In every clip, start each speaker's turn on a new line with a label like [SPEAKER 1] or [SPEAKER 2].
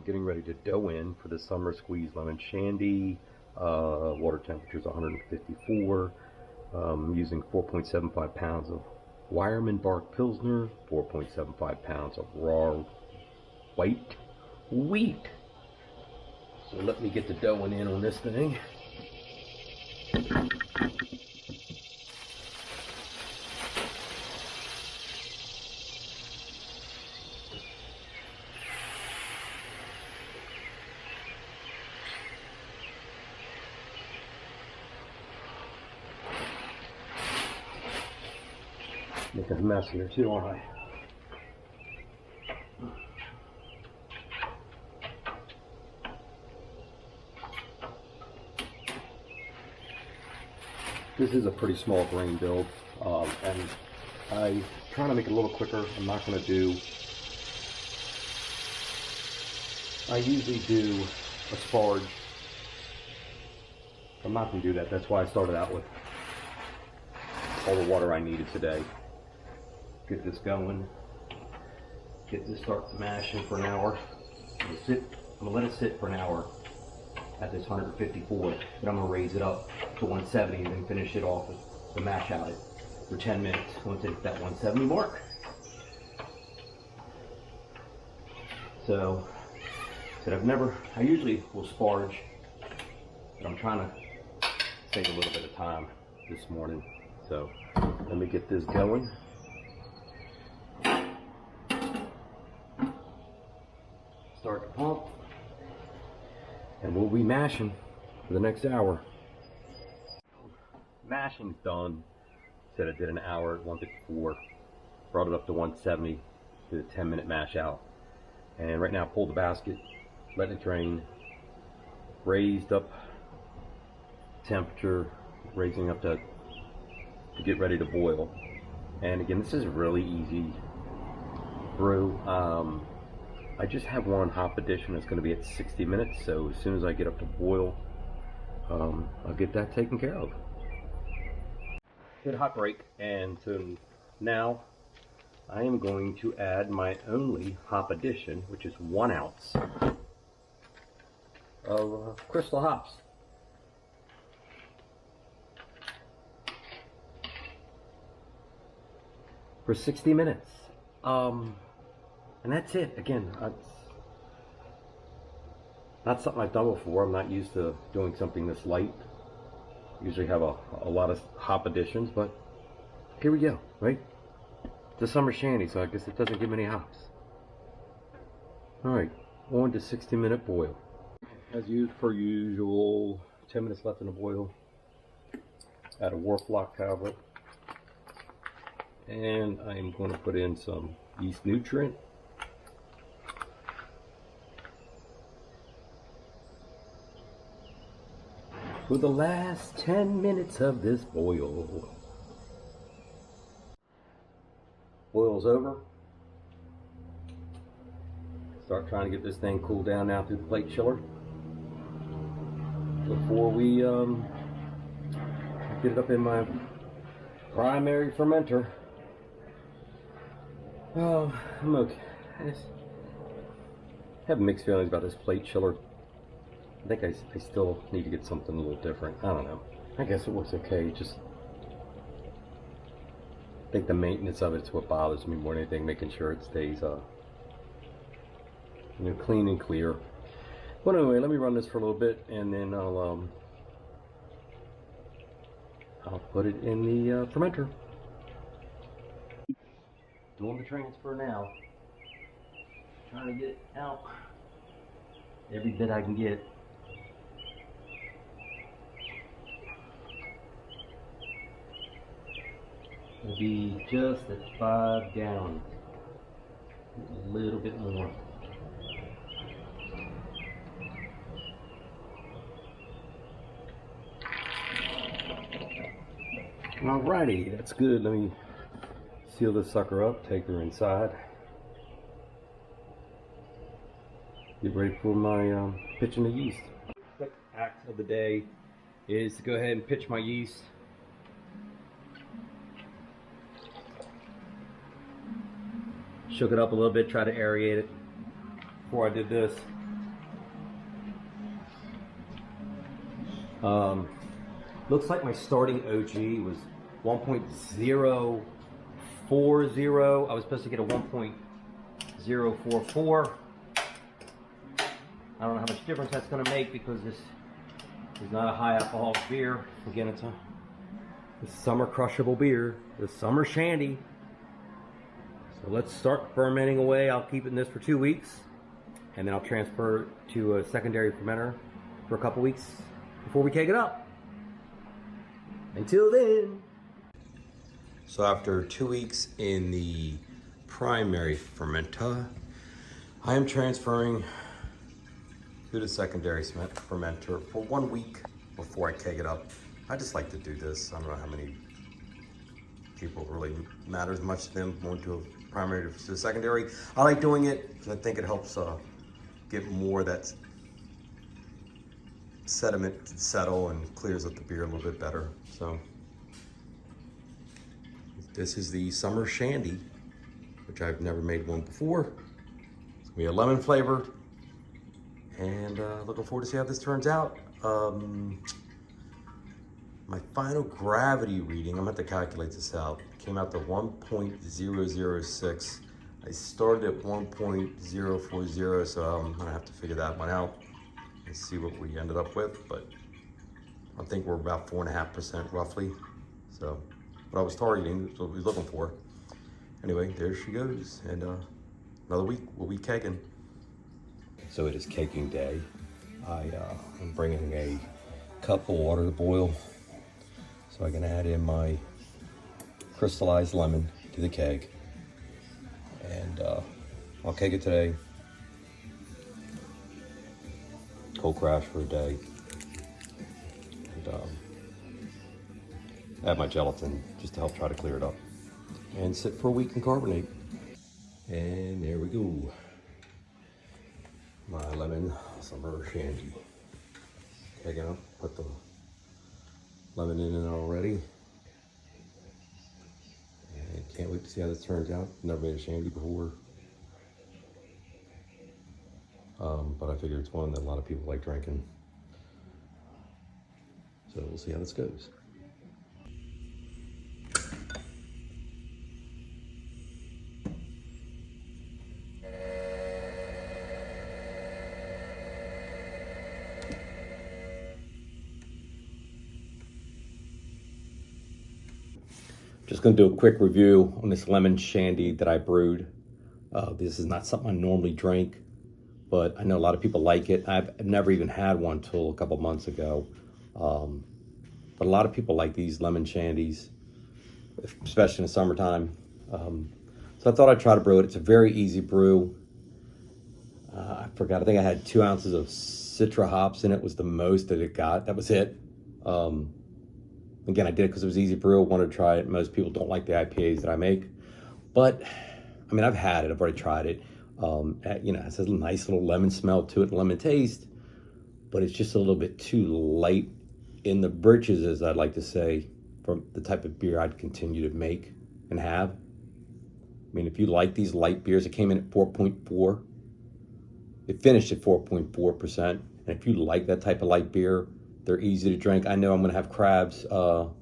[SPEAKER 1] getting ready to dough in for the summer squeeze lemon shandy. Water temperature is 154. Using 4.75 pounds of Weyermann Barke Pilsner, 4.75 pounds of Rahr white wheat. So let me get the doughing in on this thing. Making a mess here too, aren't I? This is a pretty small grain build, and I'm trying to make it a little quicker. I'm not going to do, I usually do a sparge. I'm not going to do that. That's why I started out with all the water I needed today. Get this going, get this start mashing for an hour. I'm gonna let it sit for an hour at this 154, but I'm gonna raise it up to 170 and then finish it off with the mash out it for 10 minutes once it's that 170 mark. So, I usually will sparge, but I'm trying to save a little bit of time this morning. So, let me get this going. Start the pump, and we'll be mashing for the next hour. Mashing's done. Said I did an hour at 154, brought it up to 170, did a 10-minute mash out, and right now pulled the basket, letting it drain, raised up temperature, raising up to get ready to boil. And again, this is really easy brew. I just have one hop addition that's going to be at 60 minutes, so as soon as I get up to boil, I'll get that taken care of. Hit hot break, and so now I am going to add my only hop addition, which is 1 ounce of crystal hops. For 60 minutes. And that's it. Again, that's not something I've done before. I'm not used to doing something this light. Usually have a lot of hop additions, but here we go, right? It's a summer shandy, so I guess it doesn't give many hops. Alright, on to 60-minute boil. As per usual, 10 minutes left in the boil. Add a warp lock tablet. And I am going to put in some yeast nutrient. For the last 10 minutes of this boil. Boil's over. Start trying to get this thing cooled down now through the plate chiller before we get it up in my primary fermenter. Oh, I'm okay. I just have mixed feelings about this plate chiller. I think I still need to get something a little different. I don't know. I guess it works okay. Just I think the maintenance of it's what bothers me more than anything. Making sure it stays clean and clear. But anyway, let me run this for a little bit, and then I'll put it in the fermenter. Doing the transfer now. Trying to get out every bit I can get. It'll be just at 5 gallons. A little bit more. Alrighty, that's good. Let me seal this sucker up, take her inside. Get ready for my pitching the yeast. Quick act of the day is to go ahead and pitch my yeast. Shook it up a little bit, try to aerate it. Before I did this, Looks like my starting OG was 1.040. I was supposed to get a 1.044. I don't know how much difference that's going to make because this is not a high alcohol beer. Again, it's a summer crushable beer, the summer Shandy. So let's start fermenting away. I'll keep it in this for 2 weeks, and then I'll transfer it to a secondary fermenter for a couple weeks before we keg it up. Until then. So after 2 weeks in the primary fermenter, I am transferring to the secondary fermenter for 1 week before I keg it up. I just like to do this. I don't know how many people really matters much to them going to a primary to the secondary. I like doing it because I think it helps get more of that sediment to settle and clears up the beer a little bit better. So this is the summer Shandy, which I've never made one before. It's gonna be a lemon flavored, and looking forward to see how this turns out. My final gravity reading, I'm going to have to calculate this out, came out to 1.006. I started at 1.040, so I'm going to have to figure that one out and see what we ended up with. But I think we're about 4.5% roughly. So what I was targeting, what we was looking for. Anyway, there she goes. And another week, we'll be kegging. So it is kegging day. I'm bringing a cup of water to boil. So I can add in my crystallized lemon to the keg. And I'll keg it today. Cold crash for a day. And add my gelatin just to help try to clear it up. And sit for a week and carbonate. And there we go. My lemon summer Shandy. Kegging up, put the lemon in it already. And can't wait to see how this turns out. Never made a Shandy before. But I figure it's one that a lot of people like drinking. So we'll see how this goes. Just going to do a quick review on this lemon Shandy that I brewed. This is not something I normally drink, but I know a lot of people like it. I've never even had one till a couple months ago. But a lot of people like these lemon Shandies, especially in the summertime. So I thought I'd try to brew it. It's a very easy brew. I forgot, I think I had 2 ounces of Citra hops in it, was the most that it got. That was it. Again, I did it because it was easy brew. I wanted to try it. Most people don't like the IPAs that I make. But, I mean, I've had it. I've already tried it. You know, it has a nice little lemon smell to it, and lemon taste. But it's just a little bit too light in the britches, as I'd like to say, from the type of beer I'd continue to make and have. I mean, if you like these light beers, it came in at 4.4. It finished at 4.4%. And if you like that type of light beer, they're easy to drink. I know I'm gonna have crabs. You know,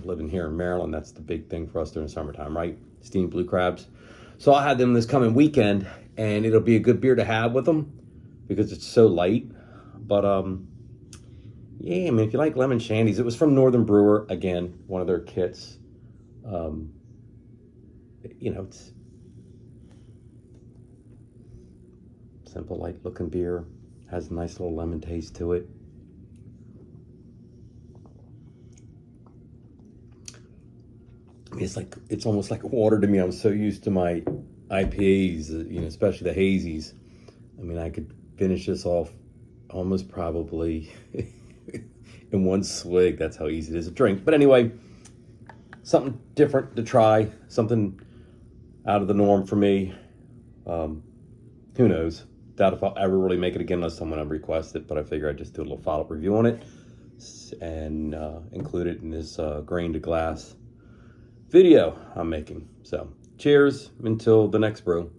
[SPEAKER 1] living here in Maryland, that's the big thing for us during the summertime, right? Steamed blue crabs. So I'll have them this coming weekend, and it'll be a good beer to have with them because it's so light. But yeah, I mean, if you like lemon Shandies, it was from Northern Brewer, again, one of their kits. You know, it's simple, light looking beer, has a nice little lemon taste to it. I mean, it's almost like water to me. I'm so used to my IPAs, you know, especially the hazies. I mean, I could finish this off almost probably in one swig. That's how easy it is to drink. But anyway, something different to try, something out of the norm for me. Who knows? Doubt if I'll ever really make it again unless someone would request it. But I figure I'd just do a little follow-up review on it and include it in this grain to glass video I'm making. So cheers until the next brew.